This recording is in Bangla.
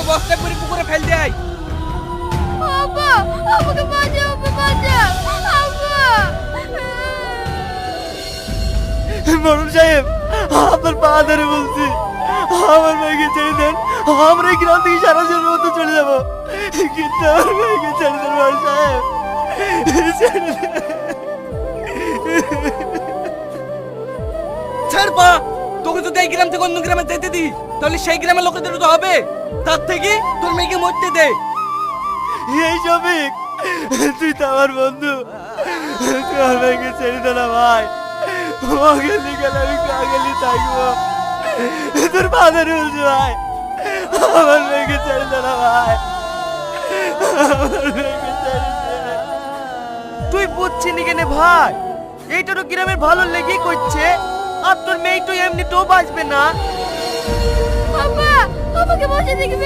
বস্তায় করে পুকুরে ফেল দেয়। আব্বা আমাকে বাঁচাও, আব্বা বাঁচাও আব্বা। মরুন সাহেব, আপনার পা ধরে বলছি, আমার মেয়েকে ছেড়ে দেন। আমরা এই গ্রাম থেকে সারা জীবনের মতো চলে যাবো, কিন্তু আমার মেয়েকে ছেড়ে দেন মরুন সাহেব, ছেড়ে দেন। ছাড় পা, তোকে যদি এই গ্রাম থেকে অন্য গ্রামে যেতে দিই তাহলে সেই গ্রামের লোকেদের তো হবে, তার থেকে তোর মেয়েকে মরতে দে। এই শফিক, তুই তো আমার বন্ধু, তুই আমার মেয়েকে ছেড়ে দে না ভাই, ওকে নিকালে আমি কাগেলি থাকবো, তোর পা ধরে বলছি ভাই, আমার মেয়েকে ছেড়ে দে না ভাই, আমার মেয়েকে ছেড়ে দে। তুই বুঝছিনি কেন ভাই, এইটা তো গ্রামের ভালো লেগেই করছে, আর তোর মেয়ে তো এমনিতেও বাঁচবে না। আব্বা আমাকে বসে দেখবে